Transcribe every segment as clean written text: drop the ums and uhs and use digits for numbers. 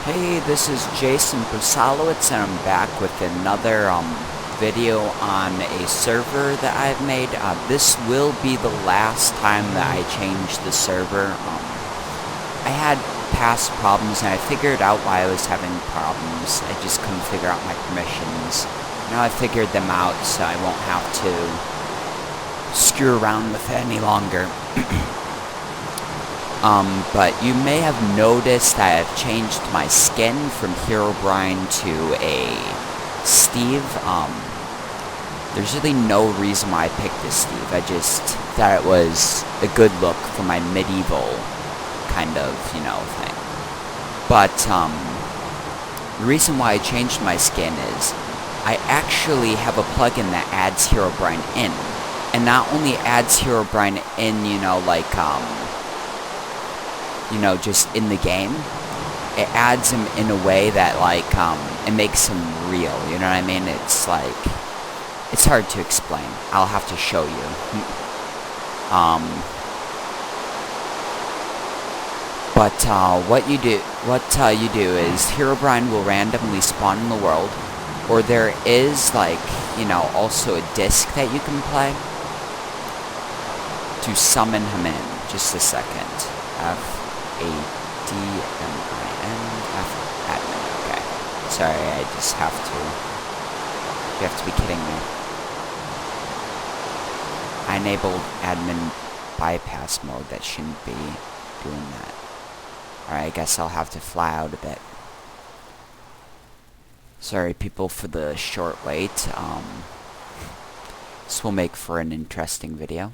Hey, this is Jason Brusalowitz, and I'm back with another video on a server that I've made. This will be the last time that I change the server. I had past problems, and I figured out why I was having problems. I just couldn't figure out my permissions. Now I figured them out, so I won't have to screw around with it any longer. But you may have noticed that I've changed my skin from Herobrine to a Steve. There's really no reason why I picked this Steve. I just thought it was a good look for my medieval kind of, thing. But, the reason why I changed my skin is I actually have a plugin that adds Herobrine in. And not only adds Herobrine in, just in the game, it adds him in a way that, it makes him real, you know what I mean? It's it's hard to explain. I'll have to show you. What you do is Herobrine will randomly spawn in the world, or there is, also a disc that you can play to summon him in. Just a second. F-A-D-M-I-N-F admin. Okay. Sorry, I just have to... You have to be kidding me. I enabled admin bypass mode. That shouldn't be doing that. Alright, I guess I'll have to fly out a bit. Sorry, people, for the short wait. This will make for an interesting video.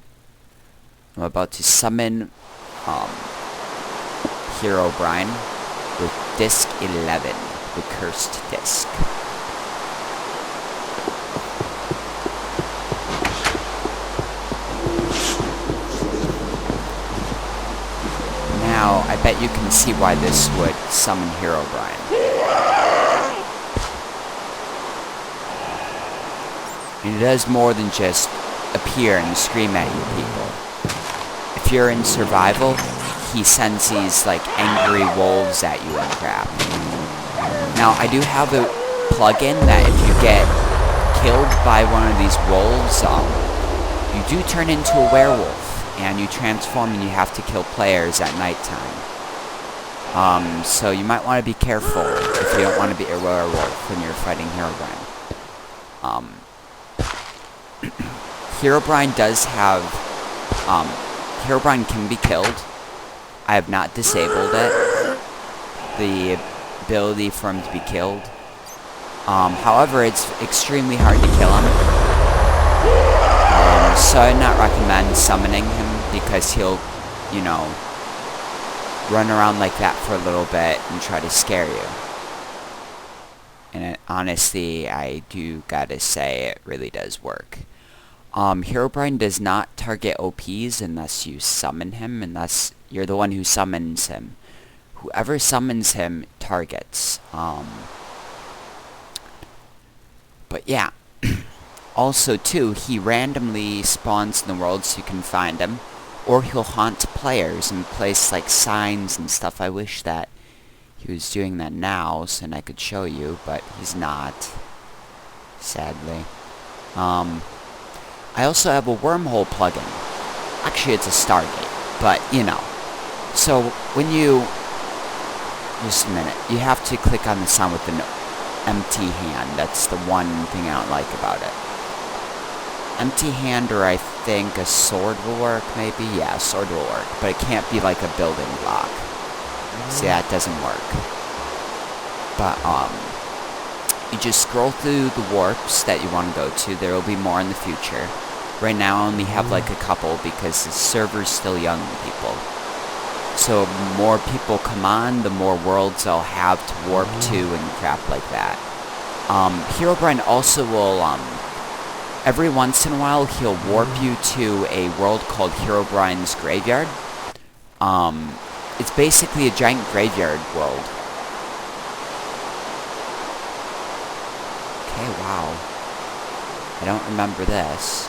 I'm about to summon Herobrine with Disc 11, the Cursed Disc. Now, I bet you can see why this would summon Herobrine. It does more than just appear and scream at you people. If you're in survival, he sends these, angry wolves at you and crap. Now, I do have a plugin that if you get killed by one of these wolves, you do turn into a werewolf, and you transform and you have to kill players at nighttime. So you might want to be careful if you don't want to be a werewolf when you're fighting Herobrine. Herobrine does have, Herobrine can be killed. I have not disabled it, the ability for him to be killed. However, it's extremely hard to kill him. So I'd not recommend summoning him because he'll, run around like that for a little bit and try to scare you. And honestly, I do gotta say, it really does work. Herobrine does not target OPs unless you summon him, unless you're the one who summons him. Whoever summons him targets. But yeah. Also, too, he randomly spawns in the world so you can find him. Or he'll haunt players and place, signs and stuff. I wish that he was doing that now, so I could show you, but he's not. Sadly. I also have a wormhole plugin. Actually, it's a Stargate, but, So, when you... Just a minute. You have to click on the sound with an empty hand. That's the one thing I don't like about it. Empty hand, or I think a sword will work, maybe? Yeah, a sword will work, but it can't be like a building block. See, that doesn't work. But, you just scroll through the warps that you want to go to. There will be more in the future. Right now I only have a couple because the server's still young, people. So more people come on, the more worlds I'll have to warp to and crap like that. Herobrine also will, every once in a while he'll warp you to a world called Herobrine's Graveyard. It's basically a giant graveyard world. Okay, wow. I don't remember this.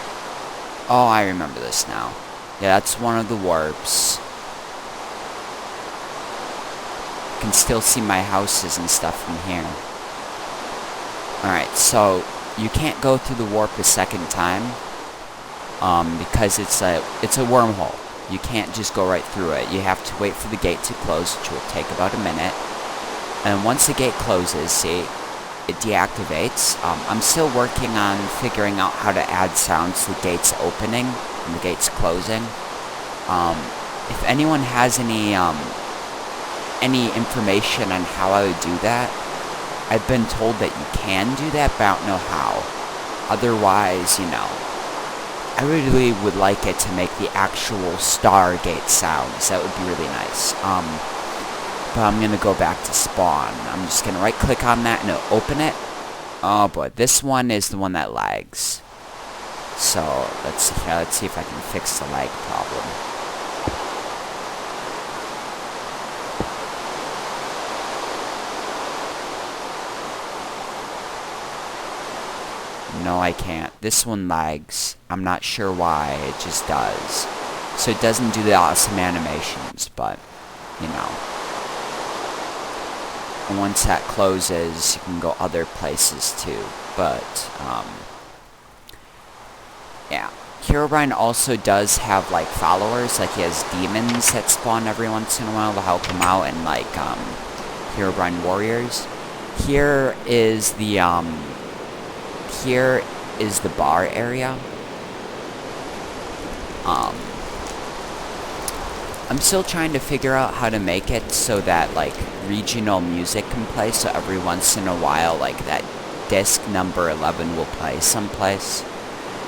Oh, I remember this now. Yeah, that's one of the warps. can still see my houses and stuff from here. Alright, so you can't go through the warp a second time, because it's a wormhole. You can't just go right through it. You have to wait for the gate to close, which will take about a minute. And once the gate closes, see, it deactivates. I'm still working on figuring out how to add sounds to the gates opening and the gates closing. If anyone has any information on how I would do that, I've been told that you can do that, but I don't know how. Otherwise, you know, I really would like it to make the actual Stargate sounds. That would be really nice. But I'm gonna go back to spawn. I'm just gonna right click on that and it'll open it. Oh boy, this one is the one that lags. So let's see if I can fix the lag problem. No, I can't. This one lags. I'm not sure why. It just does. So it doesn't do the awesome animations, but, you know. And once that closes, you can go other places too. But, yeah. Herobrine also does have, like, followers. Like, he has demons that spawn every once in a while to help him out, and, like, Herobrine warriors. Here is the bar area. I'm still trying to figure out how to make it so that, like, regional music can play, so every once in a while, like, that disc number 11 will play someplace.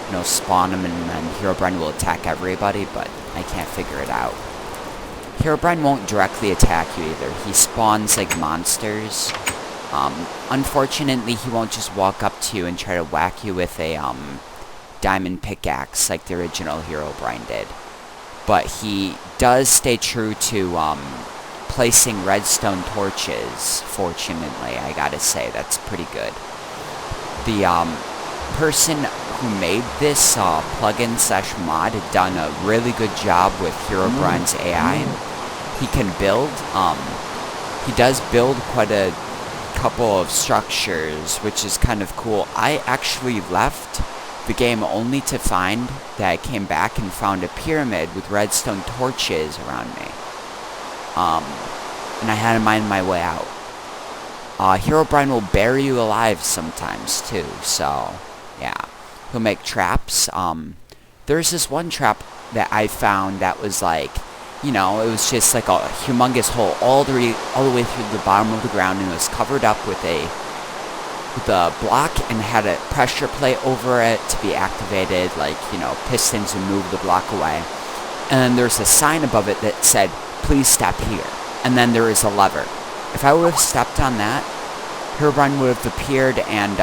You know, spawn them, and then Herobrine will attack everybody, but I can't figure it out. Herobrine won't directly attack you either. He spawns, like, monsters. Unfortunately, he won't just walk up to you and try to whack you with a, diamond pickaxe like the original Herobrine did. But he does stay true to, placing redstone torches, fortunately, I gotta say. That's pretty good. The, person who made this, plugin/mod had done a really good job with Herobrine's AI. He can build, he does build quite a couple of structures, which is kind of cool. I actually left the game only to find that I came back and found a pyramid with redstone torches around me. And I had to mine my way out. Herobrine will bury you alive sometimes too, so yeah. He'll make traps. There's this one trap that I found that was like, you know, it was just like a humongous hole all the way through the bottom of the ground, and it was covered up with a block and had a pressure plate over it to be activated, like, you know, pistons would move the block away. And then there's a sign above it that said, "Please step here." And then there is a lever. If I would have stepped on that, Herobrine would have appeared and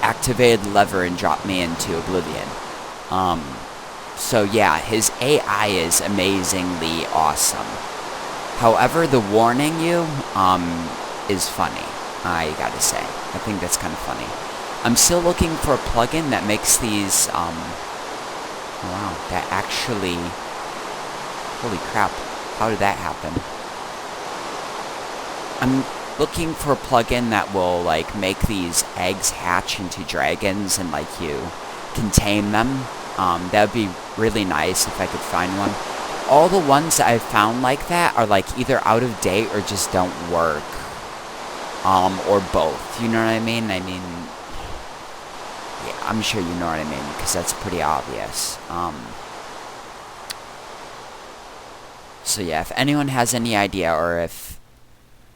activated the lever and dropped me into oblivion. So yeah, his AI is amazingly awesome. However, the warning you is funny, I gotta say. I think that's kind of funny. I'm still looking for a plugin that makes these, oh wow, that actually, holy crap, how did that happen? I'm looking for a plugin that will, like, make these eggs hatch into dragons and, like, you can tame them. That would be really nice if I could find one. All the ones that I've found like that are, like, either out of date or just don't work. Or both, you know what I mean? I mean, yeah, I'm sure you know what I mean, because that's pretty obvious. So yeah, if anyone has any idea, or if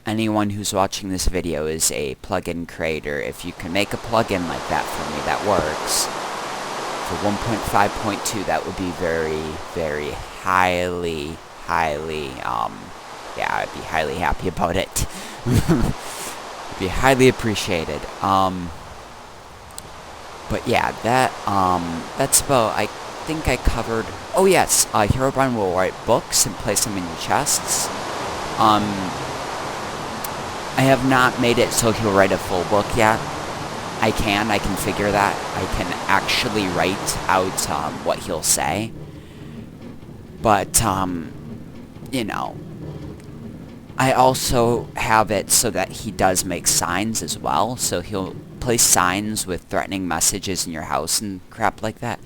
anyone who's watching this video is a plugin creator, if you can make a plugin like that for me that works, for 1.5.2, that would be very, very highly, yeah, I'd be highly happy about it. It'd be highly appreciated. But yeah, that's about, I think I covered, oh yes, Herobrine will write books and place them in your chests. I have not made it so he'll write a full book yet. I can figure that. I can actually write out, what he'll say. But, you know, I also have it so that he does make signs as well. So he'll place signs with threatening messages in your house and crap like that.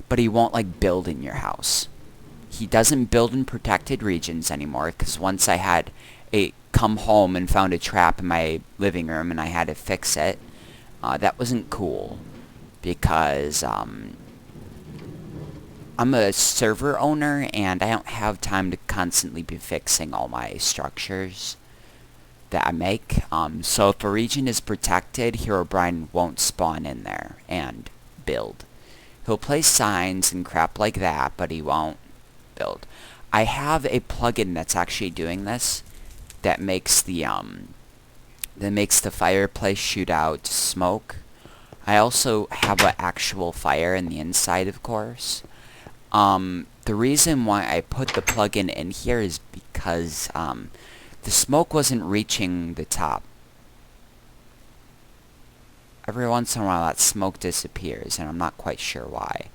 But he won't, like, build in your house. He doesn't build in protected regions anymore, because once I had come home and found a trap in my living room and I had to fix it, that wasn't cool. Because, I'm a server owner, and I don't have time to constantly be fixing all my structures that I make. So if a region is protected, Herobrine won't spawn in there and build. He'll place signs and crap like that, but he won't build. I have a plugin that's actually doing this, that makes the fireplace shoot out smoke. I also have an actual fire in the inside, of course. The reason why I put the plugin in here is because, the smoke wasn't reaching the top. Every once in a while that smoke disappears, and I'm not quite sure why.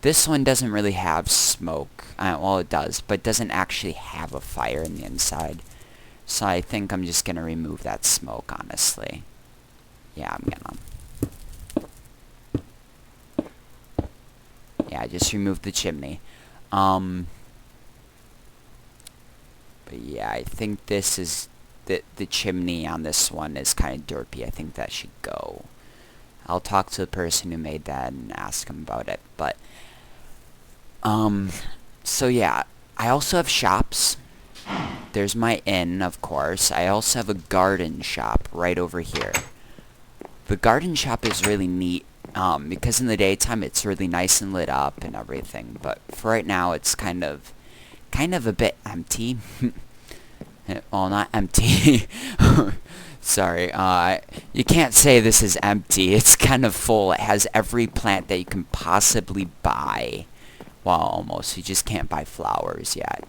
This one doesn't really have smoke. Well, it does, but it doesn't actually have a fire in the inside. So I think I'm just gonna remove that smoke, honestly. Yeah, I'm gonna. Yeah, just remove the chimney. But yeah, I think this is the chimney on this one is kind of derpy. I think that should go. I'll talk to the person who made that and ask him about it. But so yeah, I also have shops. There's my inn, of course. I also have a garden shop right over here. The garden shop is really neat. Because in the daytime it's really nice and lit up and everything, but for right now it's kind of a bit empty. Well, not empty. Sorry, you can't say this is empty. It's kind of full. It has every plant that you can possibly buy. Well, almost. You just can't buy flowers yet.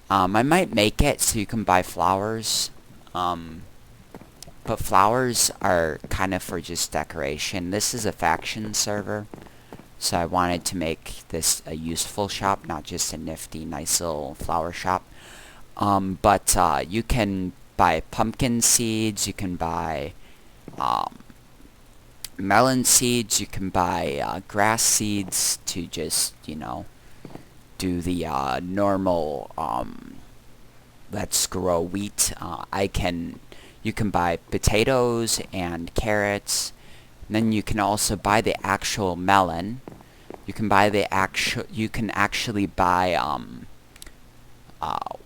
I might make it so you can buy flowers. But flowers are kind of for just decoration. This is a faction server, so I wanted to make this a useful shop, not just a nifty, nice little flower shop. But you can buy pumpkin seeds, you can buy melon seeds, you can buy grass seeds to just, do the normal let's grow wheat. You can buy potatoes and carrots. And then you can also buy the actual melon. You can actually buy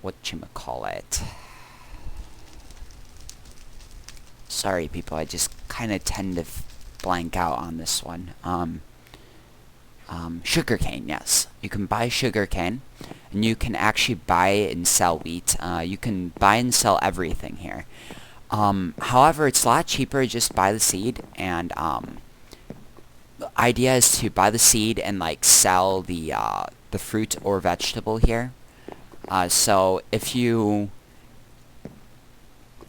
whatchamacallit. Sorry people, I just kind of tend to blank out on this one. Sugarcane, yes. You can buy sugarcane, and you can actually buy and sell wheat. You can buy and sell everything here. However, it's a lot cheaper to just buy the seed, and the idea is to buy the seed and like sell the fruit or vegetable here. So if you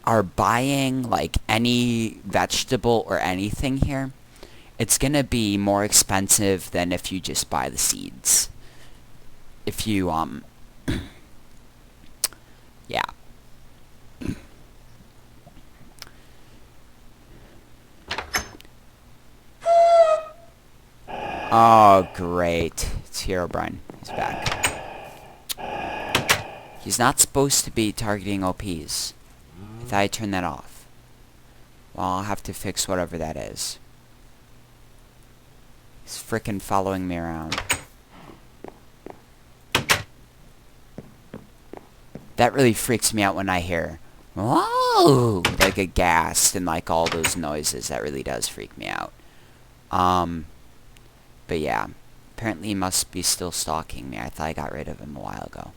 are buying like any vegetable or anything here, it's gonna be more expensive than if you just buy the seeds. If you yeah. Oh, great. It's Herobrine. He's back. He's not supposed to be targeting OPs. I thought I turned that off. Well, I'll have to fix whatever that is. He's frickin' following me around. That really freaks me out when I hear, whoa, like a ghast and like all those noises. That really does freak me out. But yeah, apparently he must be still stalking me. I thought I got rid of him a while ago.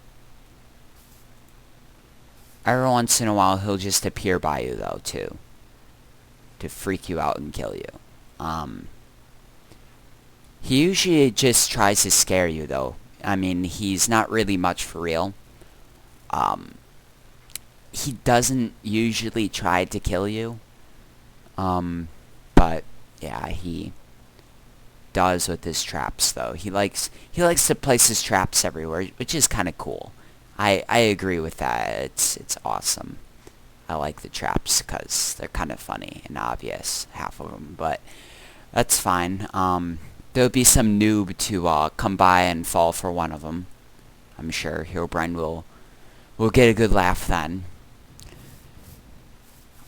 Every once in a while, he'll just appear by you, though, too. To freak you out and kill you. He usually just tries to scare you, though. I mean, he's not really much for real. He doesn't usually try to kill you. But, yeah, he does with his traps, though. He likes to place his traps everywhere, which is kind of cool. I agree with that. It's awesome. I like the traps because they're kind of funny and obvious, half of them, but that's fine. There'll be some noob to come by and fall for one of them. I'm sure Herobrine will get a good laugh then.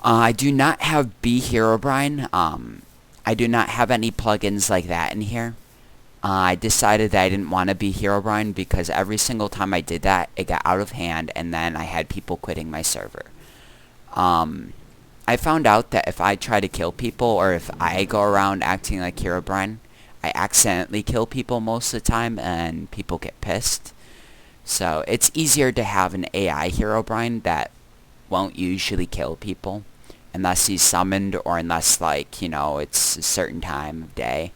I do not have B Herobrine. I do not have any plugins like that in here. I decided that I didn't want to be Herobrine because every single time I did that, it got out of hand, and then I had people quitting my server. I found out that if I try to kill people, or if I go around acting like Herobrine, I accidentally kill people most of the time, and people get pissed. So it's easier to have an AI Herobrine that won't usually kill people, unless he's summoned, or unless, like, you know, it's a certain time of day.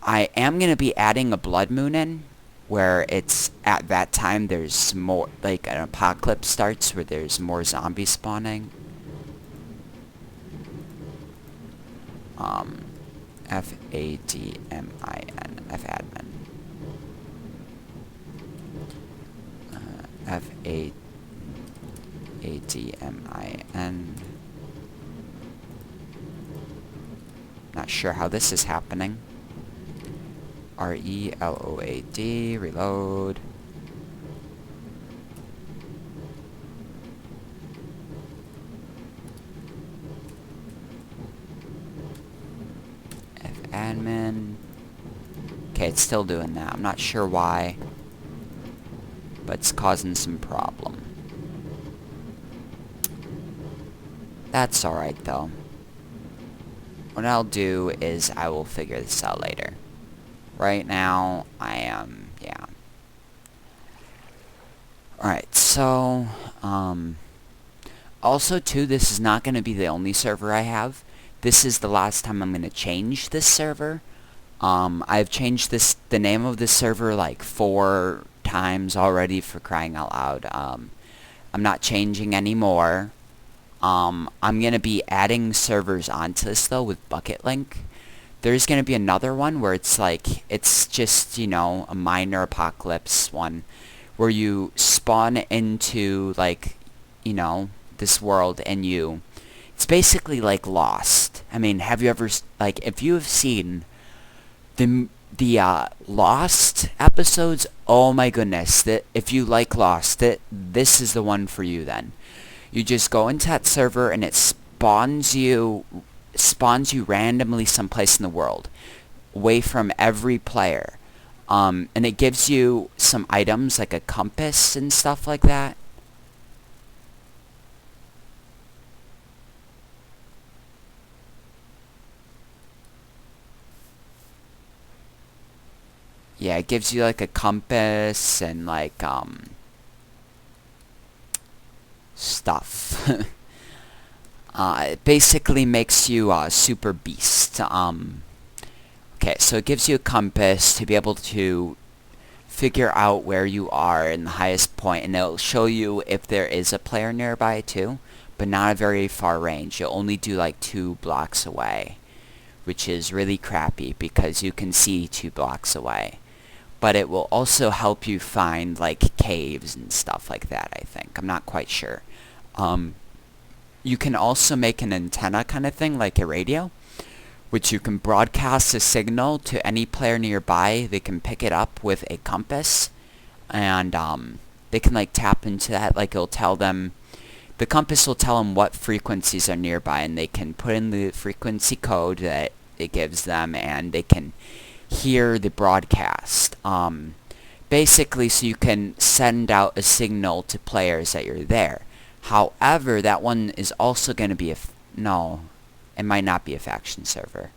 I am going to be adding a blood moon in, where it's at that time there's more, like an apocalypse starts where there's more zombies spawning. F-A-D-M-I-N, F-admin. F-A-D-M-I-N. Not sure how this is happening. R-E-L-O-A-D, reload. F-admin. Okay, it's still doing that. I'm not sure why, but it's causing some problem. That's alright, though. What I'll do is I will figure this out later. Right now, I am, yeah. Alright, so, also, too, this is not going to be the only server I have. This is the last time I'm going to change this server. I've changed the name of this server like 4 times already, for crying out loud. I'm not changing anymore. I'm going to be adding servers onto this, though, with Bucket Link. There's going to be another one where it's like, it's just, you know, a minor apocalypse one, where you spawn into, like, you know, this world, and it's basically like Lost. I mean, have you ever, like, if you have seen the Lost episodes, oh my goodness, that if you like Lost, this is the one for you then. You just go into that server, and it spawns you randomly someplace in the world, away from every player. And it gives you some items, like a compass and stuff like that. Yeah, it gives you like a compass and like, stuff. It basically makes you super beast. Okay, so it gives you a compass to be able to figure out where you are in the highest point, and it'll show you if there is a player nearby too, but not a very far range. You'll only do like 2 blocks away, which is really crappy because you can see 2 blocks away. But it will also help you find like caves and stuff like that, I think. I'm not quite sure. You can also make an antenna kind of thing, like a radio, which you can broadcast a signal to any player nearby. They can pick it up with a compass, and they can like tap into that. Like, it'll tell them, the compass will tell them what frequencies are nearby, and they can put in the frequency code that it gives them, and they can hear the broadcast. Basically, so you can send out a signal to players that you're there. However, that one is also going to be no, it might not be a faction server.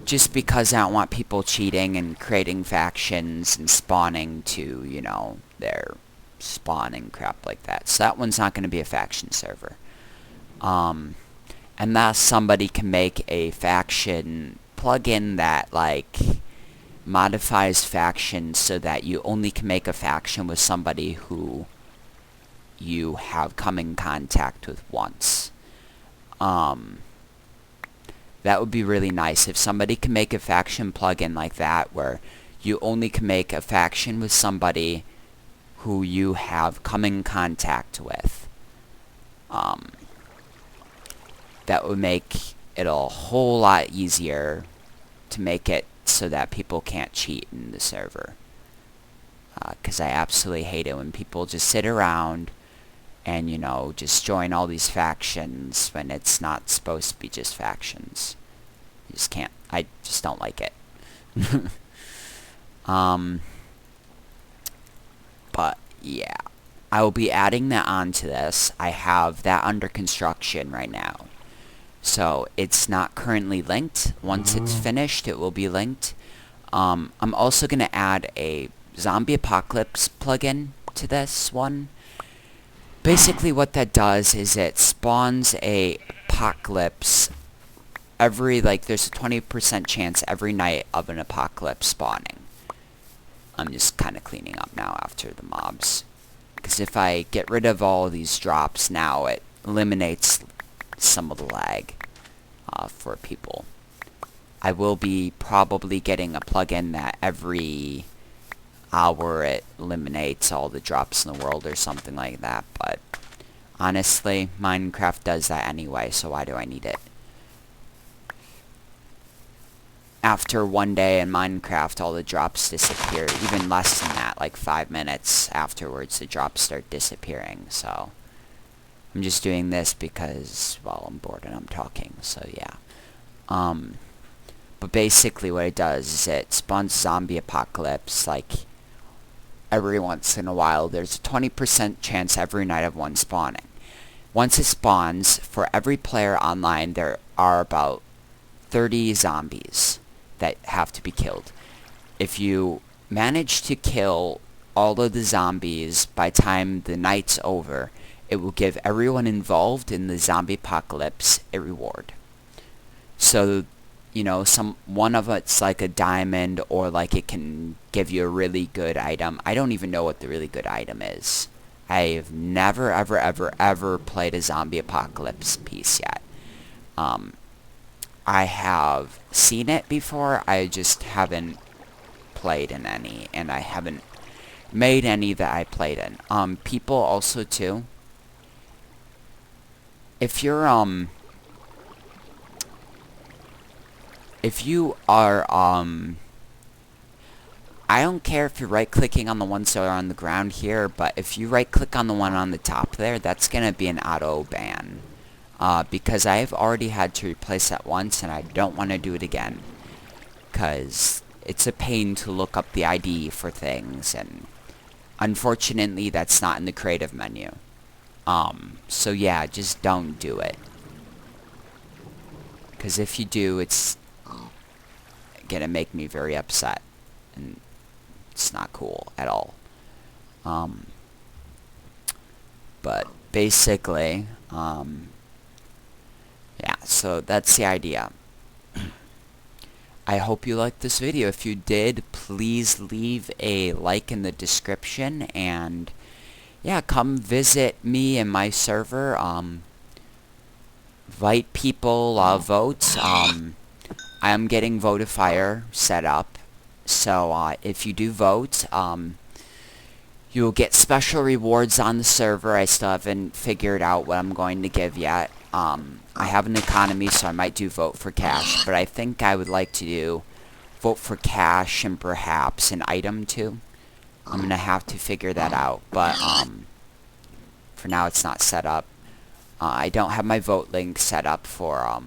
Just because I don't want people cheating and creating factions and spawning to, you know, their spawn and crap like that. So that one's not going to be a faction server. Unless somebody can make a faction plugin that, like, modifies factions so that you only can make a faction with somebody who you have come in contact with once. That would be really nice if somebody can make a faction plugin like that, where you only can make a faction with somebody who you have come in contact with. That would make it a whole lot easier to make it so that people can't cheat in the server. Because I absolutely hate it when people just sit around and, you know, just join all these factions when it's not supposed to be just factions. You just can't. I just don't like it. But yeah, I will be adding that onto this. I have that under construction right now, so it's not currently linked. Once it's finished, it will be linked. I'm also going to add a zombie apocalypse plugin to this one. Basically what that does is it spawns a apocalypse every, like, there's a 20% chance every night of an apocalypse spawning. I'm just kind of cleaning up now after the mobs, because if I get rid of all of these drops now, it eliminates some of the lag for people. I will be probably getting a plugin that every hour it eliminates all the drops in the world or something like that, but honestly, Minecraft does that anyway, so why do I need it? After one day in Minecraft, all the drops disappear. Even less than that, like 5 minutes afterwards, the drops start disappearing. So I'm just doing this because, well, I'm bored and I'm talking. So yeah. But basically what it does is it spawns zombie apocalypse. Like every once in a while, there's a 20% chance every night of one spawning. Once it spawns, for every player online, there are about 30 zombies that have to be killed. If you manage to kill all of the zombies by the time the night's over, it will give everyone involved in the zombie apocalypse a reward. So, you know, one of it's like a diamond, or like it can give you a really good item. I don't even know what the really good item is. I've never ever played a zombie apocalypse piece yet. I have seen it before, I just haven't played in any, and I haven't made any that I played in. People also too, if you're, if you are, I don't care if you're right-clicking on the ones that are on the ground here, but if you right-click on the one on the top there, that's gonna be an auto ban. Because I've already had to replace that once, and I don't want to do it again. Because it's a pain to look up the ID for things, and unfortunately, that's not in the creative menu. So yeah, just don't do it. Because if you do, it's gonna make me very upset, and it's not cool at all. But basically, yeah, so that's the idea. I hope you liked this video. If you did, please leave a like in the description, and yeah, come visit me and my server. Invite people, vote. I am getting Votifier set up, so if you do vote, you'll get special rewards on the server. I still haven't figured out what I'm going to give yet. I have an economy, so I might do vote for cash, but I think I would like to do vote for cash and perhaps an item too. I'm gonna have to figure that out, but for now it's not set up. I don't have my vote link set up for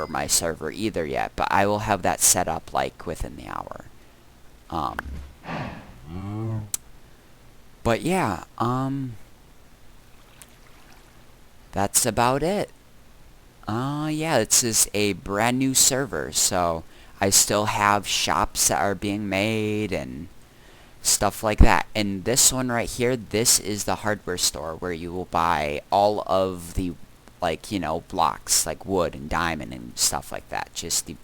my server either yet, but I will have that set up like within the hour. But yeah, that's about it. Yeah, this is a brand new server, so I still have shops that are being made and stuff like that. And this one right here, this is the hardware store where you will buy all of the, like, you know, blocks, like wood and diamond and stuff like that. Just the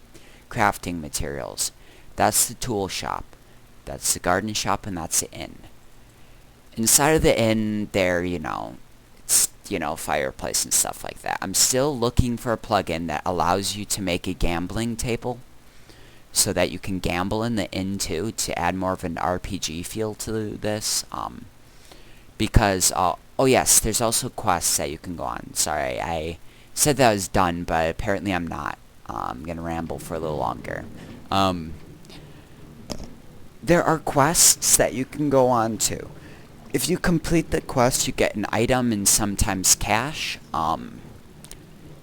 crafting materials. That's the tool shop. That's the garden shop, and that's the inn. Inside of the inn, there, you know, it's, you know, fireplace and stuff like that. I'm still looking for a plugin that allows you to make a gambling table. so that you can gamble in the inn too, to add more of an RPG feel to this. Because, oh yes, there's also quests that you can go on. Sorry, I said that I was done, but apparently I'm not. I'm gonna ramble for a little longer. There are quests that you can go on to. If you complete the quest, you get an item and sometimes cash.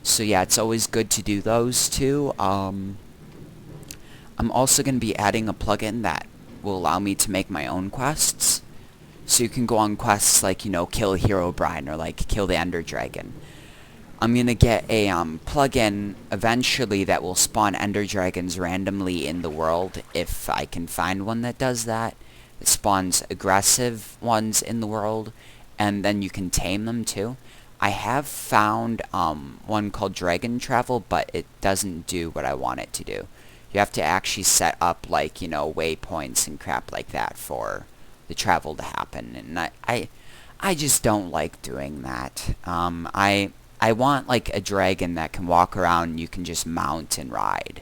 So yeah, it's always good to do those too. I'm also going to be adding a plugin that will allow me to make my own quests. So you can go on quests like, you know, kill Herobrine or like kill the Ender Dragon. I'm going to get a plugin eventually that will spawn Ender Dragons randomly in the world, if I can find one that does that. It spawns aggressive ones in the world, and then you can tame them too. I have found one called Dragon Travel, but it doesn't do what I want it to do. You have to actually set up, like, you know, waypoints and crap like that for the travel to happen, and I just don't like doing that. I want, like, a dragon that can walk around and you can just mount and ride.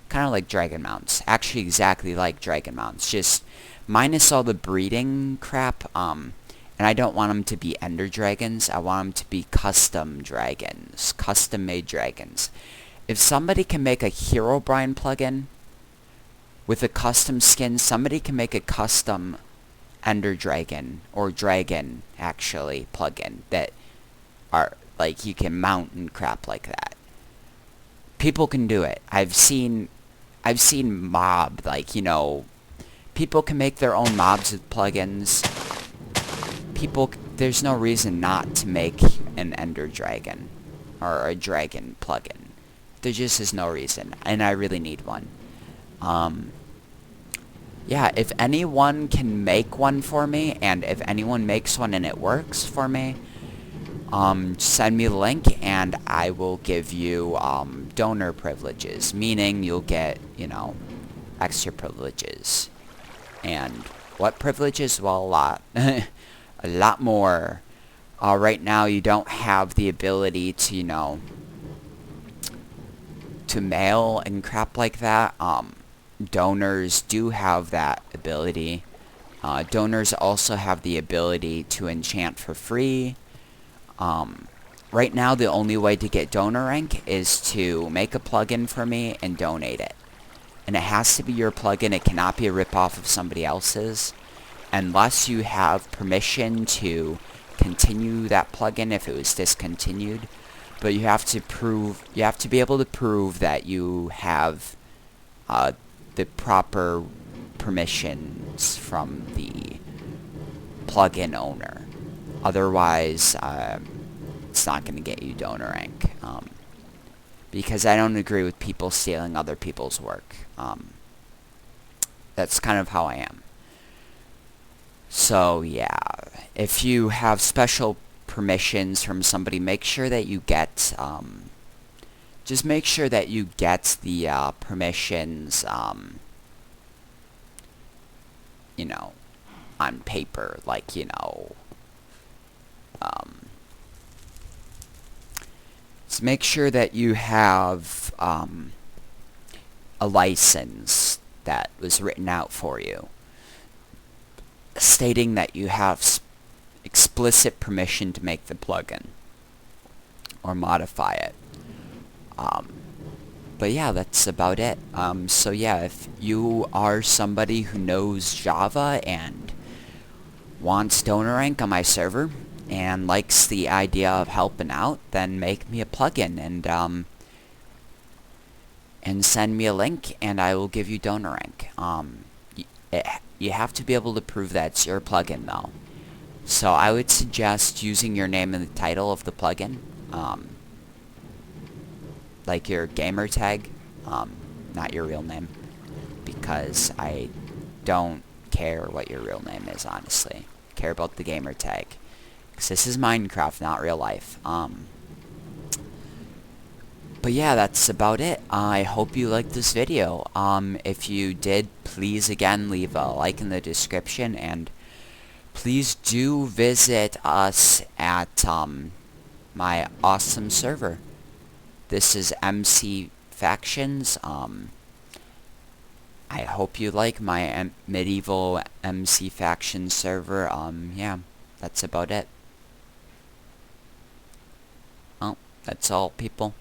Kind of like dragon mounts. Actually, exactly like dragon mounts. Just minus all the breeding crap. And I don't want them to be ender dragons. I want them to be custom dragons. Custom-made dragons. If somebody can make a Herobrine plugin with a custom skin, somebody can make a custom ender dragon, or dragon, actually, plugin that are, like, you can mount and crap like that. People can do it. I've seen mob, like, you know, people can make their own mobs with plugins. There's no reason not to make an ender dragon or a dragon plugin. There just is no reason, and I really need one. Yeah, if anyone can make one for me, and if anyone makes one and it works for me, send me the link and I will give you donor privileges, meaning you'll get, you know, extra privileges. And what privileges? Well, a lot. A lot more. Right now you don't have the ability to, you know, to mail and crap like that. Donors do have that ability. Donors also have the ability to enchant for free. Right now the only way to get donor rank is to make a plugin for me and donate it. And it has to be your plugin. It cannot be a ripoff of somebody else's, unless you have permission to continue that plugin if it was discontinued. But you have to be able to prove that you have the proper permissions from the plugin owner. Otherwise, it's not going to get you donor rank. Because I don't agree with people stealing other people's work. That's kind of how I am. So, yeah. If you have special permissions from somebody, make sure that you get, just make sure that you get the permissions, you know, on paper, like, you know, so make sure that you have a license that was written out for you, stating that you have explicit permission to make the plugin or modify it. But yeah, that's about it. So yeah, if you are somebody who knows Java and wants donor rank on my server and likes the idea of helping out, then make me a plugin and send me a link and I will give you donor rank. You have to be able to prove that it's your plugin though. So I would suggest using your name in the title of the plugin. Like your gamer tag, not your real name, because I don't care what your real name is, honestly. I care about the gamer tag, because this is Minecraft, not real life. But yeah, that's about it. I hope you liked this video. If you did, please again leave a like in the description, and please do visit us at my awesome server. This is MCFactions. I hope you like my medieval MCFactions server. Yeah, that's about it. Well, that's all, people.